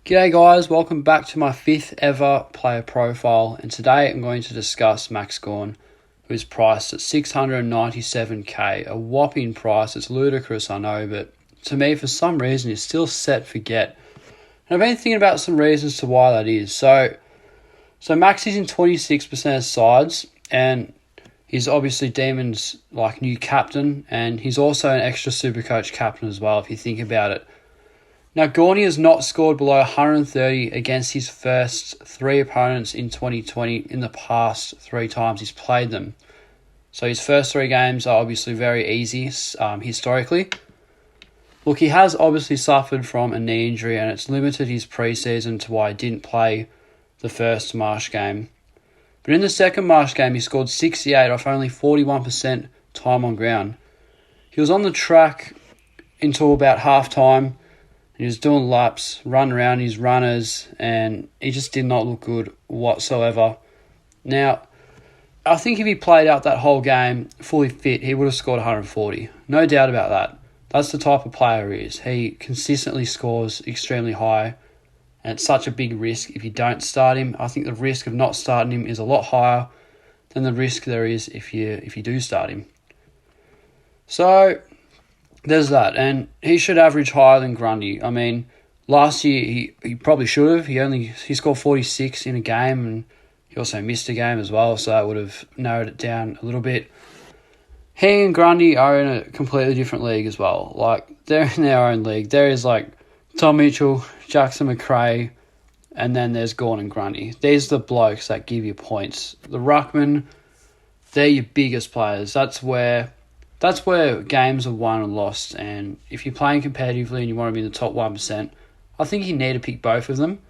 G'day guys, welcome back to my 5th ever player profile, and today I'm going to discuss Max Gawn, who is priced at 697k, a whopping price. It's ludicrous, I know, but to me, for some reason, it's still set for get. And I've been thinking about some reasons to why that is. So Max is in 26% of sides, and he's obviously Demon's new captain, and he's also an extra Supercoach captain as well, if you think about it. Now, Gawn has not scored below 130 against his first 3 opponents in 2020 in the past 3 times he's played them. So his first 3 games are obviously very easy historically. Look, he has obviously suffered from a knee injury, and it's limited his preseason to why he didn't play the first Marsh game. But in the second Marsh game, he scored 68 off only 41% time on ground. He was on the track until about half-time. He was doing laps, running around his runners, and he just did not look good whatsoever. Now, I think if he played out that whole game fully fit, he would have scored 140. No doubt about that. That's the type of player he is. He consistently scores extremely high, and it's such a big risk if you don't start him. I think the risk of not starting him is a lot higher than the risk there is if you do start him. So there's that, and he should average higher than Grundy. I mean, last year he probably should have. He scored 46 in a game, and he also missed a game as well, so that would have narrowed it down a little bit. He and Grundy are in a completely different league as well. They're in their own league. There is Tom Mitchell, Jackson McRae, and then there's Gawn and Grundy. These are the blokes that give you points. The ruckman, they're your biggest players. That's where games are won and lost, and if you're playing competitively and you want to be in the top 1%, I think you need to pick both of them.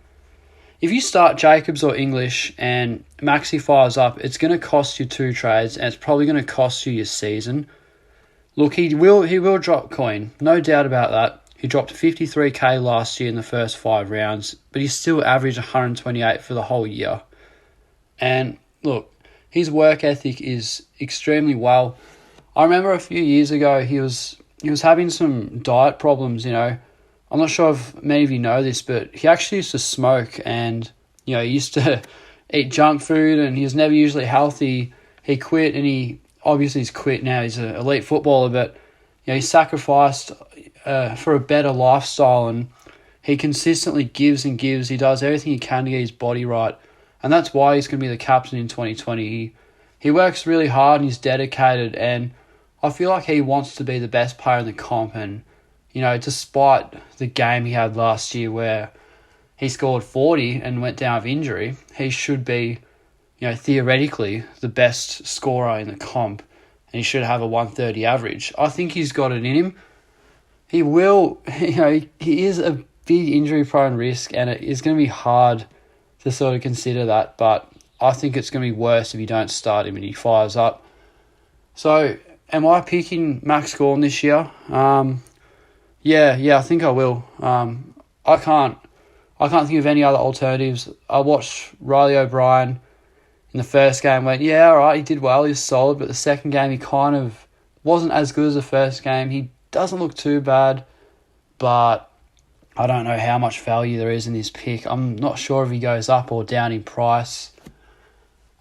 If you start Jacobs or English and Maxi fires up, it's going to cost you 2 trades, and it's probably going to cost you your season. Look, he will drop coin, no doubt about that. He dropped 53k last year in the first 5 rounds, but he still averaged 128 for the whole year. And look, his work ethic is extremely well. I remember a few years ago he was having some diet problems, I'm not sure if many of you know this, but he actually used to smoke, and he used to eat junk food, and he was never usually healthy. He quit, and he's quit now. He's an elite footballer, but he sacrificed for a better lifestyle, and he consistently gives and gives. He does everything he can to get his body right, and that's why he's going to be the captain in 2020. He works really hard, and he's dedicated, and I feel like he wants to be the best player in the comp, and despite the game he had last year where he scored 40 and went down with injury, he should be, theoretically the best scorer in the comp, and he should have a 130 average. I think he's got it in him. He will, he is a big injury-prone risk, and it is going to be hard to sort of consider that, but I think it's going to be worse if you don't start him and he fires up. So, am I picking Max Gawn this year? Yeah, I think I will. I can't think of any other alternatives. I watched Riley O'Brien in the first game. Went, yeah, all right, he did well. He was solid, but the second game he kind of wasn't as good as the first game. He doesn't look too bad, but I don't know how much value there is in this pick. I'm not sure if he goes up or down in price.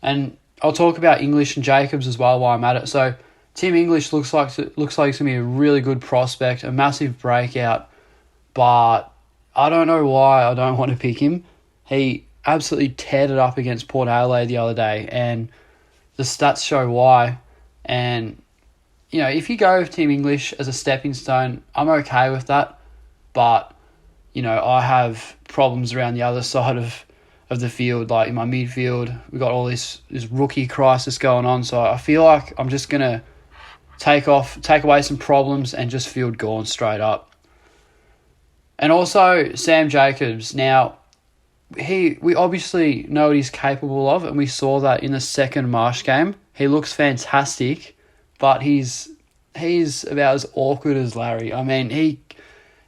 And I'll talk about English and Jacobs as well while I'm at it. So Tim English looks like it's going to be a really good prospect, a massive breakout, but I don't know why I don't want to pick him. He absolutely teared it up against Port Adelaide the other day, and the stats show why. And, if you go with Tim English as a stepping stone, I'm okay with that, but, I have problems around the other side of the field, like in my midfield. We've got all this rookie crisis going on, so I feel like I'm just going to take away some problems and just field Gawn straight up. And also Sam Jacobs. Now, we obviously know what he's capable of, and we saw that in the second Marsh game. He looks fantastic, but he's about as awkward as Larry. I mean,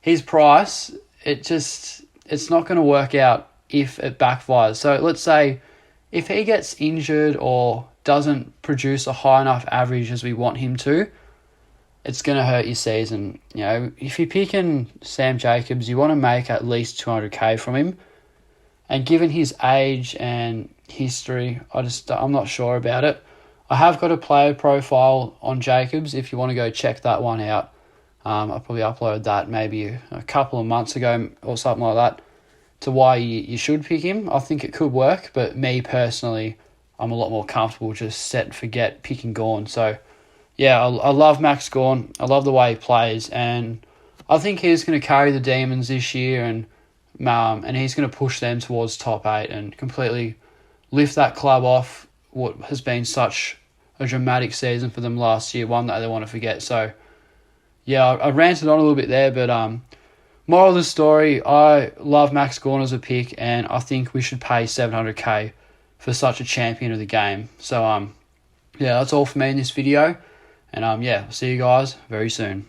his price, it's not going to work out if it backfires. So let's say if he gets injured or doesn't produce a high enough average as we want him to, it's going to hurt your season. You know, if you're picking Sam Jacobs, you want to make at least 200k from him. And given his age and history, I'm not sure about it. I have got a player profile on Jacobs if you want to go check that one out. I probably uploaded that maybe a couple of months ago or something like that to why you should pick him. I think it could work, but me personally, I'm a lot more comfortable just set and forget picking Gawn. So, yeah, I love Max Gawn. I love the way he plays, and I think he's going to carry the Demons this year, and he's going to push them towards top 8 and completely lift that club off what has been such a dramatic season for them last year, one that they want to forget. So, yeah, I ranted on a little bit there, but moral of the story, I love Max Gawn as a pick, and I think we should pay 700k for such a champion of the game. So, yeah, that's all for me in this video, and yeah, see you guys very soon.